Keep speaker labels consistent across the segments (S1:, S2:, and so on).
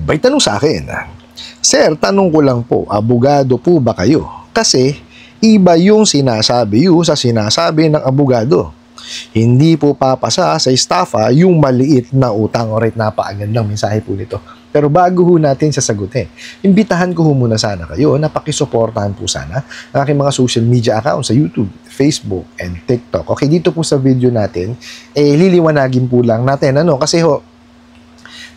S1: May tanong sa akin, Sir, tanong ko lang po, abogado po ba kayo? Kasi iba yung sinasabi sa sinasabi ng abogado. Hindi po papasa sa estafa yung maliit na utang. Alright, napakagandang mensahe po nito. Pero bago ho natin sasagutin, imbitahan ko ho muna sana kayo na pakisuportahan po sana ang aking mga social media accounts sa YouTube, Facebook, and TikTok. Okay, dito po sa video natin, liliwanagin po lang natin, kasi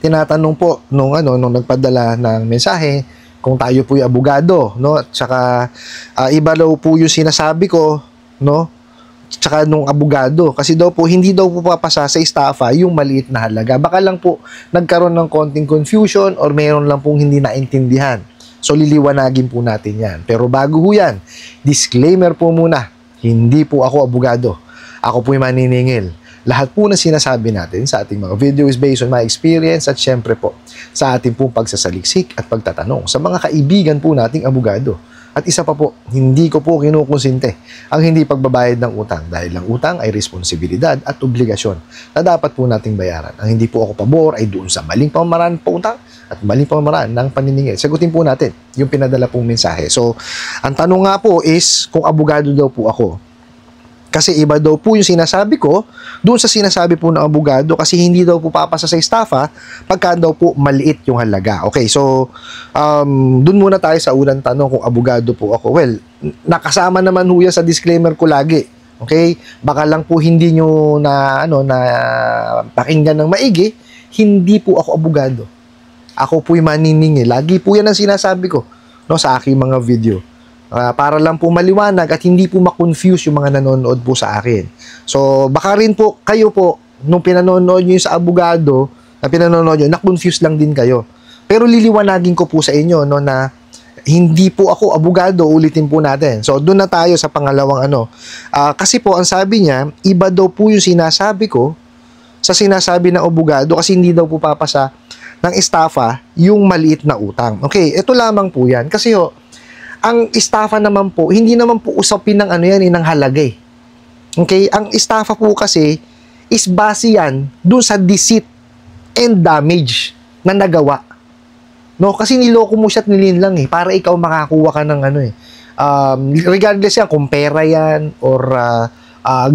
S1: tinatanong po nung nagpadala ng mensahe kung tayo po yung abogado, at saka iba daw po yung sinasabi ko, tsaka nung abogado, kasi daw po hindi daw po papasa sa estafa yung maliit na halaga. Baka lang po nagkaroon ng konting confusion or mayroon lang pong hindi naintindihan. So liliwanagin po natin yan. Pero bago ho yan, disclaimer po muna, hindi po ako abogado. Ako po yung maniningil. Lahat po na sinasabi natin sa ating mga video is based on my experience at syempre po sa ating pong pagsasaliksik at pagtatanong sa mga kaibigan po nating abogado. At isa pa po, hindi ko po kinukonsinte ang hindi pagbabayad ng utang dahil ang utang ay responsibilidad at obligasyon na dapat po nating bayaran. Ang hindi po ako pabor ay doon sa maling pamamaraan po utang at maling pamamaraan ng paniningil. Sagutin po natin yung pinadala pong mensahe. So, ang tanong nga po is kung abogado daw po ako. Kasi iba daw po yung sinasabi ko doon sa sinasabi po ng abogado kasi hindi daw po papasa sa estafa pagka daw po maliit yung halaga. Okay, so doon muna tayo sa unang tanong kung abogado po ako. Well, nakasama naman ho yan sa disclaimer ko lagi. Okay? Baka lang po hindi nyo na pakinggan ng maigi, hindi po ako abogado. Ako po'y maniningil. Lagi po yan ang sinasabi ko sa aking mga video. Para lang po maliwanag at hindi po ma-confuse yung mga nanonood po sa akin. So, baka rin po, kayo po, nung pinanonood nyo yung sa abogado, na pinanonood nyo, na-confuse lang din kayo. Pero liliwanagin ko po sa inyo, na hindi po ako abogado, ulitin po natin. So, doon na tayo sa pangalawang kasi po, ang sabi niya, iba daw po yung sinasabi ko sa sinasabi ng abogado kasi hindi daw po papasa ng estafa yung maliit na utang. Okay, ito lamang po yan. Kasi ang estafa naman po, hindi naman po usapin ng ng halaga eh. Okay? Ang estafa po kasi is base yan dun sa deceit and damage na nagawa. Kasi niloko mo siya at nilinlang eh, para ikaw makakuha ka ng regardless yan, kung pera yan or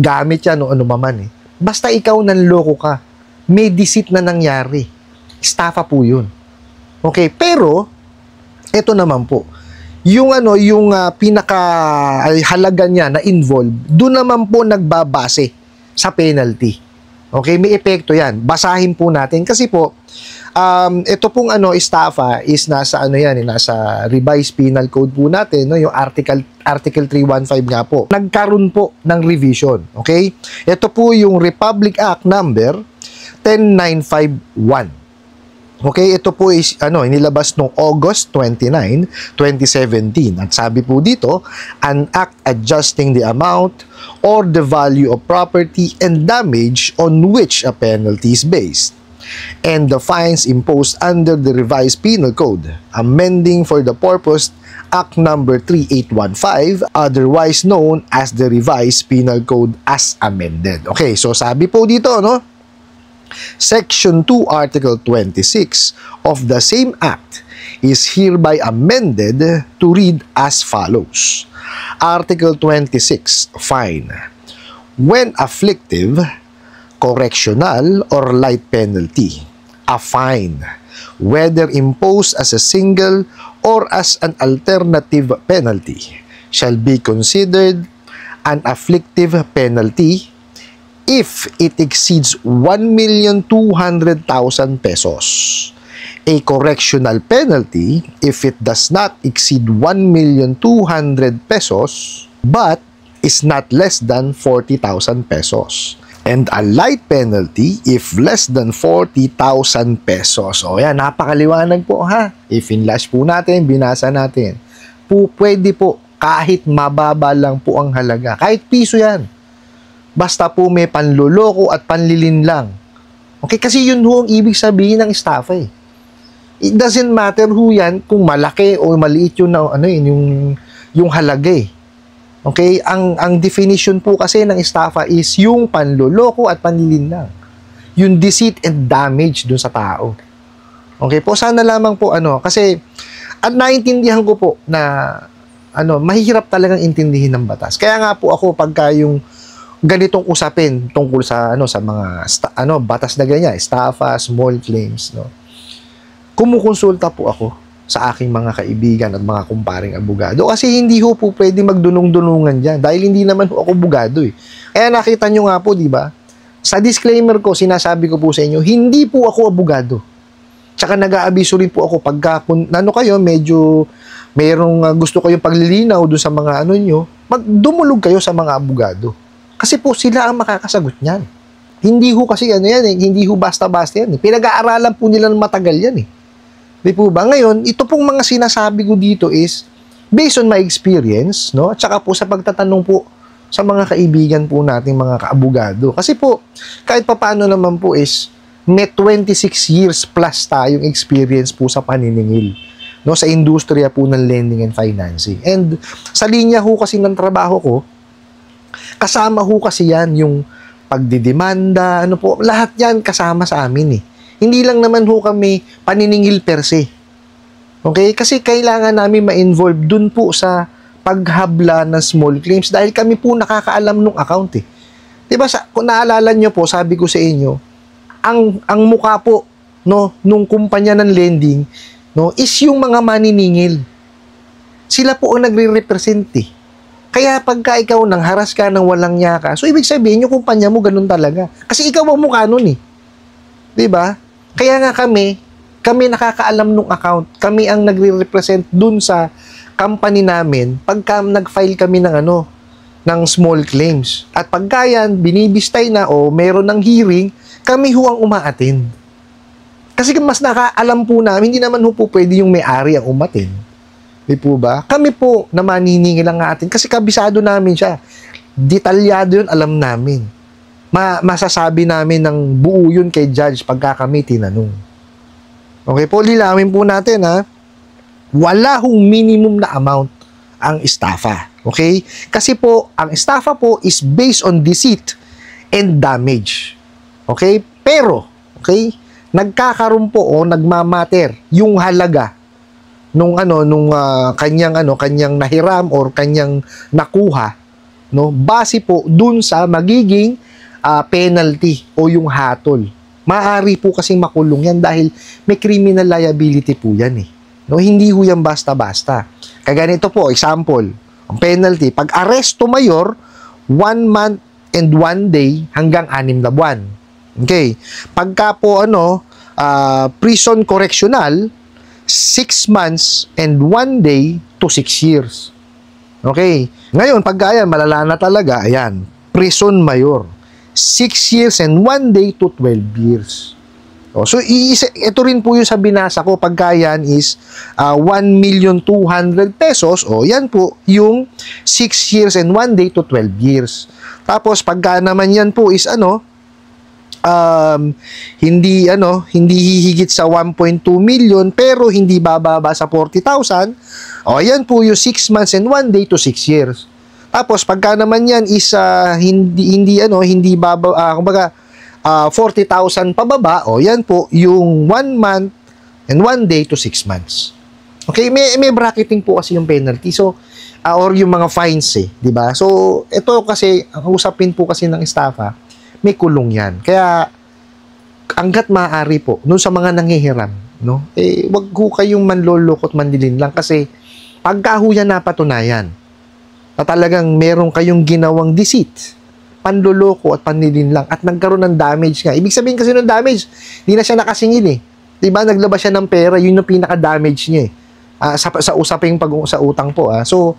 S1: gamit yan o ano maman eh. Basta ikaw nanloko ka, may deceit na nangyari. Estafa po yun. Okay? Pero, ito naman po, yung pinaka halaga niya na involved, doon naman po nagbabase sa penalty. Okay, may epekto yan. Basahin po natin kasi po ito pong estafa is nasa nasa revised penal code po natin, yung article 315 nga po. Nagkaroon po ng revision, okay? Ito po yung Republic Act number 10951. Okay, ito po is inilabas noong August 29, 2017. At sabi po dito, an act adjusting the amount or the value of property and damage on which a penalty is based, and the fines imposed under the revised penal code, amending for the purpose Act number 3815, otherwise known as the revised penal code as amended. Okay, so sabi po dito, Section 2, Article 26 of the same Act is hereby amended to read as follows. Article 26, fine. When afflictive, correctional, or light penalty, a fine, whether imposed as a single or as an alternative penalty, shall be considered an afflictive penalty if it exceeds 1,200,000 pesos. A correctional penalty if it does not exceed 1,200,000 pesos but is not less than 40,000 pesos. And a light penalty if less than 40,000 pesos. O yan, napakaliwanag po ha. I-finlash po natin, binasa natin. Pwede po, kahit mababa lang po ang halaga. Kahit piso yan. Basta po may panloloko at panlilin lang. Okay, kasi yun ho ang ibig sabihin ng estafa eh. It doesn't matter ho yan kung malaki o maliit yun yung halaga eh. Okay, ang definition po kasi ng estafa is yung panloloko at panlilin lang. Yung deceit and damage dun sa tao. Okay po, sana lamang po kasi at naintindihan ko po na mahihirap talagang intindihin ng batas. Kaya nga po ako pagka yung ganitong usapin tungkol sa sa mga batas na ganyan, estafa, small claims, kumukonsulta po ako sa aking mga kaibigan at mga kumparing abogado kasi hindi ho po pwede magdunong-dunungan diyan dahil hindi naman ho ako abogado eh. Kaya nakita nyo nga po, di ba? Sa disclaimer ko, sinasabi ko po sa inyo, hindi po ako abogado. Tsaka nag-aabiso rin po ako pagka kayo, medyo mayroong gusto kayong paglilinaw doon sa mga nyo, dumulog kayo sa mga abogado. Kasi po sila ang makakasagot niyan. Hindi ho kasi hindi ho basta-basta yan. Pinag-aaralan po nila ng matagal yan eh. Di po ba? Ngayon, ito pong mga sinasabi ko dito is based on my experience, at saka po sa pagtatanong po sa mga kaibigan po nating mga kaabogado. Kasi po, kahit papaano naman po is may 26 years plus tayong experience po sa paniningil, sa industriya po ng lending and financing. And sa linya ho kasi ng trabaho ko, kasama ho kasi yan yung pagdidemanda, lahat yan kasama sa amin eh. Hindi lang naman ho kami paniningil per se. Okay? Kasi kailangan namin ma-involve dun po sa paghabla ng small claims dahil kami po nakakaalam nung account eh. Diba, kung naalala nyo po, sabi ko sa inyo, ang mukha po nung kumpanya ng lending is yung mga maniningil. Sila po ang nagre-represent eh. Kaya pagka ikaw nang haras ka ng walang yaka, so ibig sabihin yung kumpanya mo ganun talaga. Kasi ikaw ang mukha nun eh. Diba? Kaya nga kami nakakaalam nung account. Kami ang nagre-represent dun sa company namin pagka nag-file kami ng small claims. At pagka yan, binibistay na o meron ng hearing, kami ho ang umaattend. Kasi mas nakaalam po namin, hindi naman ho po pwede yung may-ari ang umattend. Di po ba? Kami po na maniningil ang atin kasi kabisado namin siya. Detalyado yun, alam namin. Masasabi namin ng buo yun kay judge pagka kami tinanong. Okay po, lilawin po natin wala hong minimum na amount ang estafa. Okay? Kasi po, ang estafa po is based on deceit and damage. Okay? Pero, okay, nagkakaroon po o nagmamatter yung halaga nung kanyang nahiram or kanyang nakuha, base po dun sa magiging penalty o yung hatol. Maaari po kasing makulong yan dahil may criminal liability po yan eh. Hindi ho yan basta-basta. Kaganito po, example, ang penalty, pag aresto mayor, 1 month and 1 day hanggang 6 na buwan. Okay. Pagka po prison correctional, 6 months and 1 day to 6 years. Okay. Ngayon, pagka yan, malala na talaga, ayan, prison mayor. 6 years and 1 day to 12 years. So, ito rin po yung sa binasa ko, pagka yan is 1,200,000 pesos, yan po yung 6 years and 1 day to 12 years. Tapos, pagka naman yan po is hindi hihigit sa 1.2 million pero hindi bababa sa 40,000. Yan po yung 6 months and 1 day to 6 years. Tapos pagka naman yan is hindi bababa, 40,000 pababa, yan po yung 1 month and 1 day to 6 months. Okay, may bracketing po kasi yung penalty. So or yung mga fines di ba? So ito kasi ang usapin po kasi ng estafa, may kulong yan. Kaya, hanggat maaari po, sa mga nanghihiram, wag ho kayong manlolokot mandilin lang kasi pagka ho yan napatunayan na talagang meron kayong ginawang deceit, panloloko at panlilin lang at nagkaroon ng damage nga. Ibig sabihin kasi ng damage, hindi na siya nakasingil eh. Diba? Naglabas siya ng pera, yun yung pinaka-damage niya eh. Sa usaping sa utang po. So,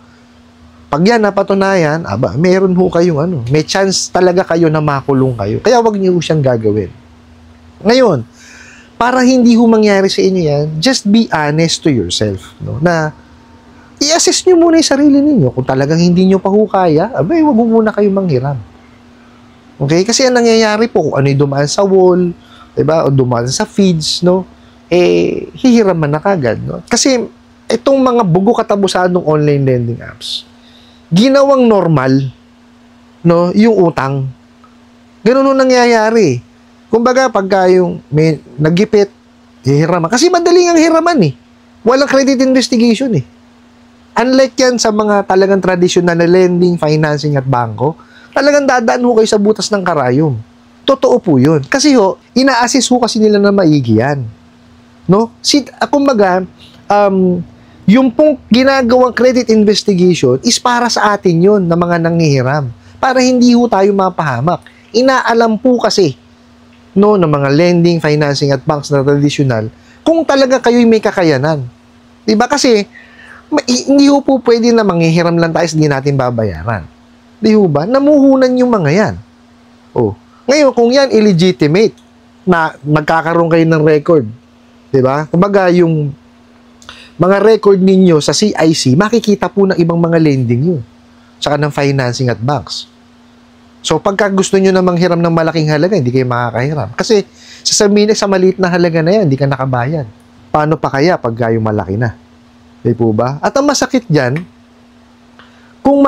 S1: pag yan napatunayan, meron ho kayong may chance talaga kayo na makulong kayo. Kaya wag niyo siyang gagawin. Ngayon, para hindi ho mangyari sa inyo yan, just be honest to yourself. Na i-assess nyo muna yung sarili ninyo. Kung talagang hindi nyo pa ho kaya, wag ho muna kayo manghiram. Okay? Kasi ang nangyayari po, kung ano yung dumaan sa wall, diba? O dumaan sa feeds, hihiraman na kagad. Kasi itong mga bugo katabusadong online lending apps, ginawang normal, yung utang. Ganun nangyayari. Kumbaga, pagka yung may nagipit, hihiraman. Kasi madaling ang hiraman eh. Walang credit investigation eh. Unlike yan sa mga talagang traditional na lending, financing at bangko, talagang dadaan ho kayo sa butas ng karayom. Totoo po yun. Kasi ho, ina-assess ho kasi nila na maigi yan. No? Kumbaga, yung pong ginagawang credit investigation is para sa atin yun na mga nanghihiram. Para hindi ho tayo mapahamak. Inaalam po kasi no, ng mga lending, financing at banks na traditional kung talaga kayo'y may kakayanan. Diba? Kasi hindi ho po pwede na manghihiram lang tayo hindi natin babayaran. Di ho ba? Namuhunan yung mga yan. Oh. Ngayon, kung yan illegitimate na magkakaroon kayo ng record, diba? Kumbaga, yung mga record ninyo sa CIC, makikita po ng ibang mga lending yun. Saka ng financing at banks. So, pagka gusto nyo na manghiram ng malaking halaga, hindi kayo makakahiram. Kasi, sasabihin sa maliit na halaga na yan, hindi ka nakabayan. Paano pa kaya pag yung malaki na? Di po ba? At ang masakit dyan, kung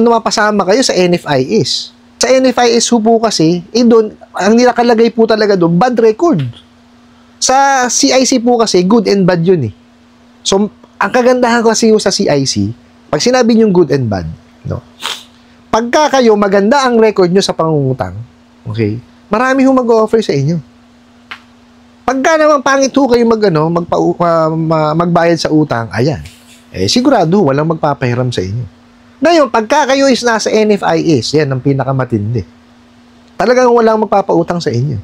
S1: mapasama kayo sa NFIS. Sa NFIS po kasi, doon, ang nilakalagay po talaga doon, bad record. Sa CIC po kasi, good and bad yun eh. So, ang kagandahan kasi sa CIC, pag sinabi nyo good and bad, no? Pagka kayo maganda ang record nyo sa pangungutang, okay, marami hong mag-offer sa inyo. Pagka naman pangit ho kayo magbayad sa utang, ayan, sigurado walang magpapahiram sa inyo. Ngayon, pagka kayo is nasa NFIS, yan ang pinakamatindi. Talagang walang magpapautang sa inyo.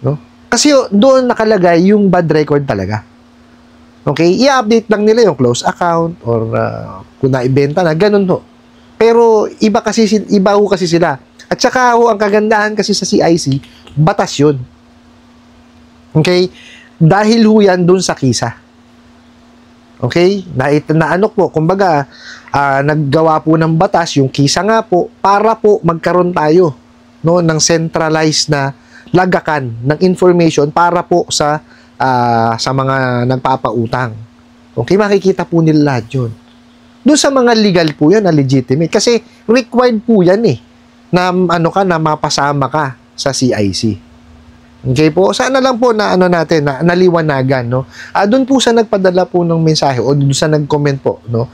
S1: No? Kasi doon nakalagay yung bad record talaga. Okay? I-update lang nila yung close account or kung naibenta na, ganun ho. Pero iba ho kasi sila. At saka ho, ang kagandahan kasi sa CIC, batas yun. Okay? Dahil ho yan dun sa KISA. Okay? Kumbaga, naggawa po ng batas, yung KISA nga po, para po magkaroon tayo no, ng centralized na lagakan ng information para po sa mga nagpapautang. Okay? Makikita po nila lahat yun. Doon sa mga legal po yan, na legitimate. Kasi required po yan eh, na mapasama ka sa CIC. Okay po? Sana lang po na naliwanagan, no? Doon po sa nagpadala po ng mensahe o doon sa nag-comment po, no?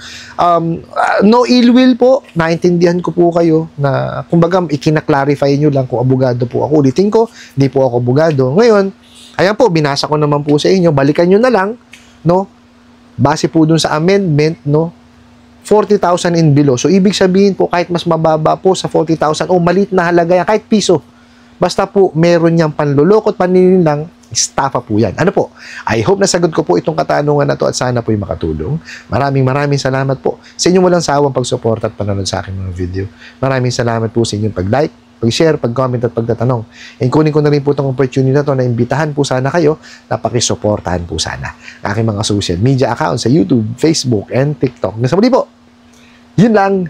S1: No ill will po, naintindihan ko po kayo na kumbaga ikina-clarify niyo lang kung abogado po ako. Ulitin ko, hindi po ako abogado. Ngayon, ayan po, binasa ko naman po sa inyo, balikan niyo na lang, no? Base po doon sa amendment, no? 40,000 and below. So, ibig sabihin po, kahit mas mababa po sa 40,000 o maliit na halaga yan, kahit piso, basta po meron niyang panlulokot, paninilang, estafa po yan. Ano po? I hope nasagot ko po itong katanungan na to at sana po'y makatulong. Maraming salamat po sa inyong walang sawang pag-support at panonood sa aking mga video. Maraming salamat po sa inyong pag-like, pag-share, pag-comment at pagtatanong. And kunin ko na rin po itong opportunity na to na imbitahan po sana kayo na pakisuportahan po sana ang aking mga social media accounts sa YouTube, Facebook, and TikTok. Nasa muli po, yun lang.